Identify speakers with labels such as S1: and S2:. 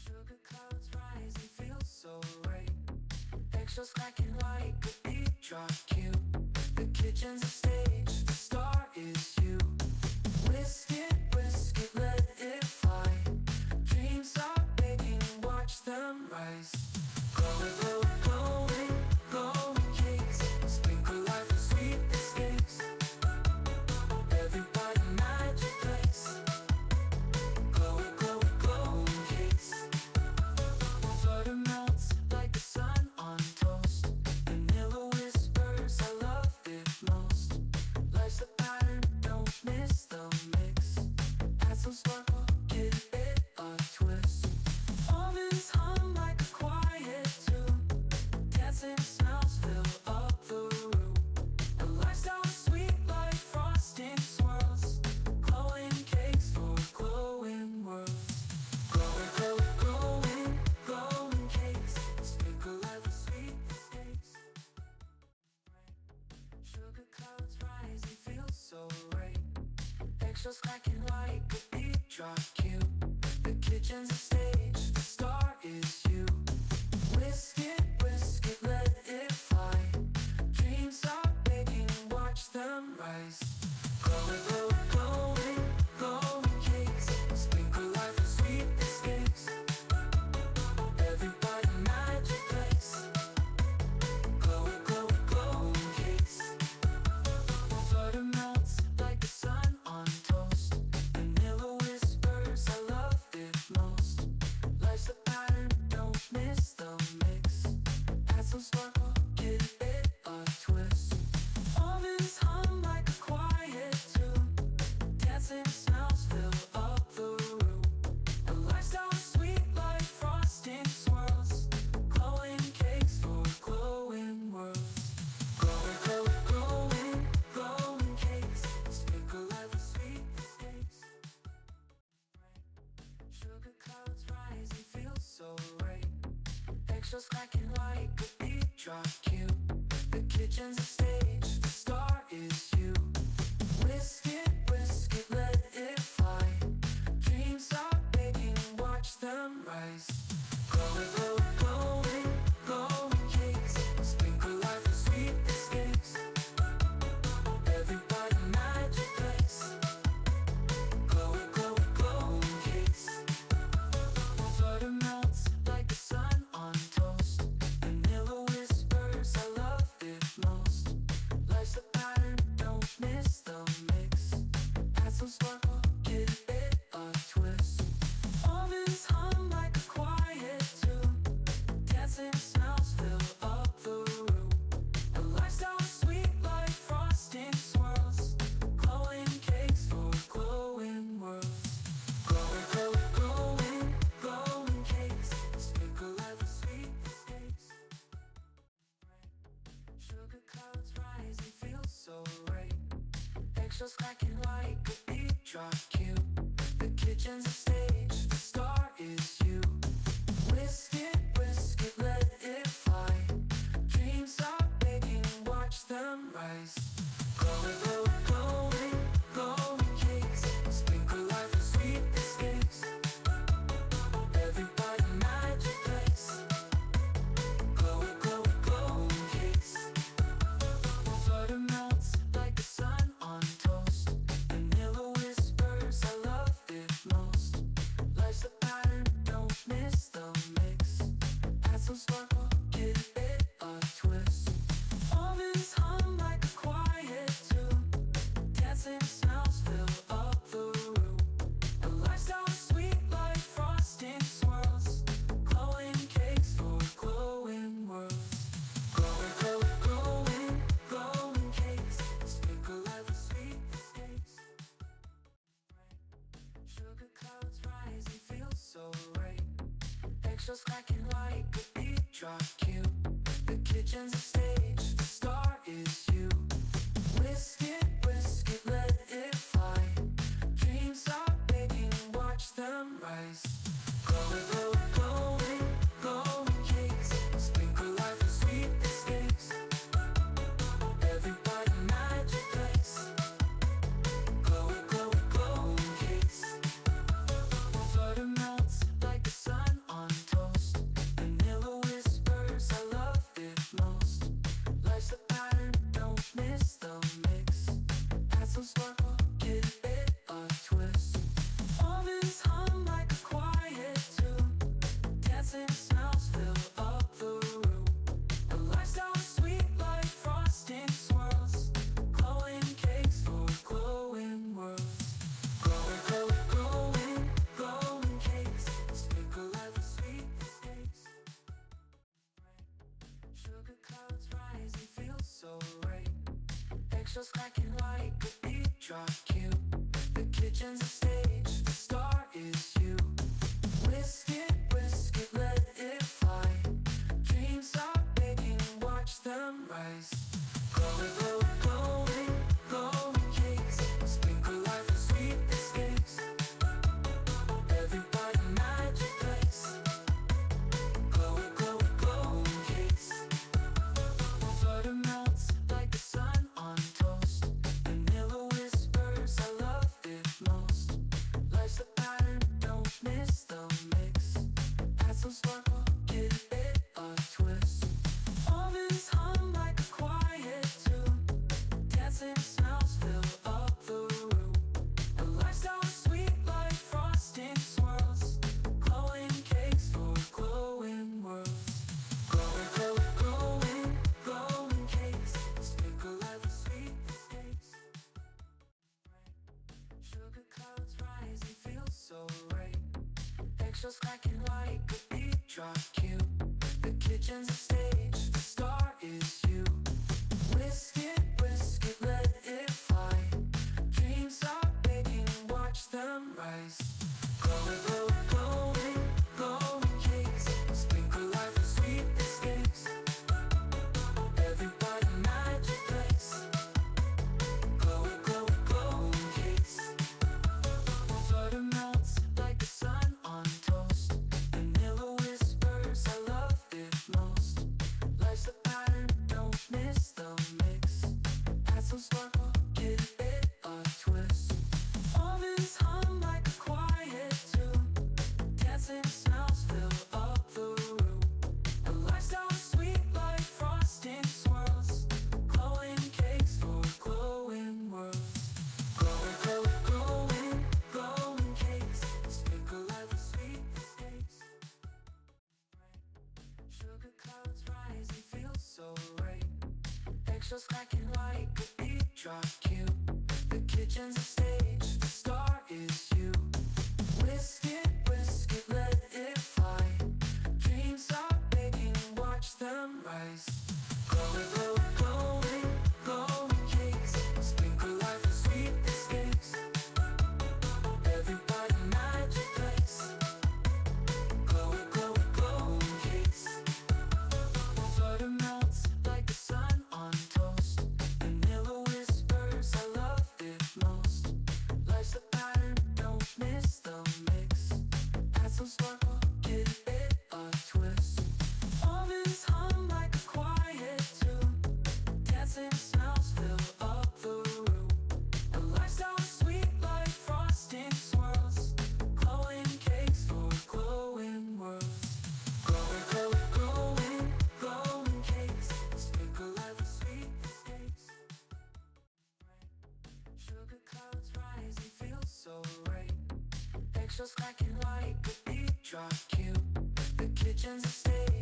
S1: Sugar clouds rise and feel so right. Eggshells cracking like a beat drop cue. The kitchen's a stage, the star is you. Whisk it, let it fly. Dreams are baking, watch them rise. Glowing, glowing, glowing, glowing cakes. Sprinkle life with sweet escapes. Everybody magic place. Glowing, glowing, glowing cakes. Butter melts like the sun on toast. Vanilla whispers, I love it most. Life's a pattern, don't miss the mix. Add some sparkle, give it a twist. Ovens hum like a quiet tune. Dancing smells fill up the room. A lifestyle sweet like frosting swirls. Glowing cakes for glowing worlds. Glowing, glowing, glowing, glowing cakes. Sprinkle life with sweet mistakes. Sugar clouds rise and feel so right. Eggshells cracking like a beat drop cue. The kitchen's a stage, the star is you. Whisk it, let it fly. Dreams are baking, watch them rise. Glowing, glowing, glowing, glowing cakes. Sprinkle life with sweet escapes. Everybody magic place. Glowing, glowing, glowing cakes. Butter melts like the sun on toast. Vanilla whispers, I love it most. Life's a pattern, don't miss the mix. Add some sparkle, give it a twist. Ovens hum like a quiet tune. Dancing smells fill up the room. A lifestyle sweet like frosting swirls. Glowing cakes for glowing worlds. Glowing, glowing, glowing, glowing cakes. Sprinkle life with sweet mistakes. Sugar clouds rise and feel so right. Eggshells cracking like a beat drop cue. The kitchen's a stage, the star is you. Whisk it, let it fly. Dreams are baking, watch them rise. Glowing, glowing, glowing, glowing cakes. Sprinkle life with sweet escapes. Everybody magic place. Glowing, glowing, glowing cakes. Butter melts like the sun on toast. Vanilla whispers, I love it most. Life's a pattern, don't miss the mix. Add some sparkle, give it a twist. Ovens hum like a quiet tune. Dancing smells fill up the room. A lifestyle sweet like frosting swirls. Glowing cakes for glowing worlds. Glowing, glowing, glowing, glowing cakes. Sprinkle life with sweet mistakes. Sugar clouds rise and feel so right. Eggshells cracking like a beat drop cue. The kitchen's a stage, the star is you. Whisk it, let it fly. Dreams are baking, watch them rise. Glowing, glowing, glowing, glowing cakes. Sprinkle life with sweet escapes. Everybody magic place. Glowing, glowing, glowing cakes. Butter melts like the sun on toast. Vanilla whispers, I love it most. Life's a pattern, don't miss the mix. Add some sparkle, give it a twist. Ovens hum like a quiet tune. Dancing smells fill up the room. A lifestyle sweet like frosting swirls. Glowing cakes for glowing worlds. Glowing, glowing, glowing, glowing cakes. Sprinkle life with sweet mistakes. Sugar clouds rise and feel so right. Eggshells cracking like a beat drop cue. The kitchen's a stage, the star is you. Whisk it, let it fly. Dreams are baking, watch them rise. Glowing, glowing, glowing, glowing cakes. Sprinkle life with sweet escapes. Everybody magic place. Glowing, glowing, glowing cakes. Butter melts like the sun on Eggshells cracking like a beat drop cue. The kitchen's a stage, the star is you. Whisk it, let it fly. Dreams are baking, watch them rise. Glowing cakes. Sprinkle life with sweet escapes. Everybody magic place. Glowing cakes. Butter melts like the sun on toast. Vanilla whispers, I love it most. Life's a pattern, don't miss the mix. Add some sparkle, give it a twist. Ovens hum like a quiet tune. Dancing smells fill up the room. A lifestyle sweet like frosting swirls. Glowing cakes for glowing worlds. Glowing cakes. Sprinkle life with sweet escapes. Sugar clouds rise and feel so right. Eggshells cracking like a beat drop cue. The kitchen's a stage, the star is you. Whisk it, let it fly. Dreams are baking, watch them rise. Glowing cakes. Sprinkle life with sweet escapes. Everybody magic place. Glowing cakes. Butter melts like the sun on toast. Vanilla whispers, I love it most. Life's a pattern, don't miss the mix. Add some sparkle, give it a twist. Ovens hum like a quiet tune. Dancing smells fill up the room. A lifestyle sweet like frosting swirls. Glowing cakes for glowing worlds. Glowing cakes. Sprinkle life with sweet escapes. Sugar clouds rise and feel so right. Eggshells cracking like a beat drop cue. The kitchen's a stage, the star is you. Whisk it, let it fly. Dreams are baking, watch them rise. Glowing cakes. Sprinkle life with sweet escapes. Everybody magic place. Glowing cakes. Butter melts like the sun on toast. Vanilla whispers, I love it most. Life's a pattern, don't miss the mix. Add some sparkle, give it a twist. Ovens hum like a quiet tune. Dancing smells fill up the room. A lifestyle sweet like frosting swirls. Glowing cakes for glowing worlds. Glowing cakes. Sprinkle life with sweet escapes. Sugar clouds rise and feel so right. Eggshells cracking like a beat drop cue. The kitchen's a stage,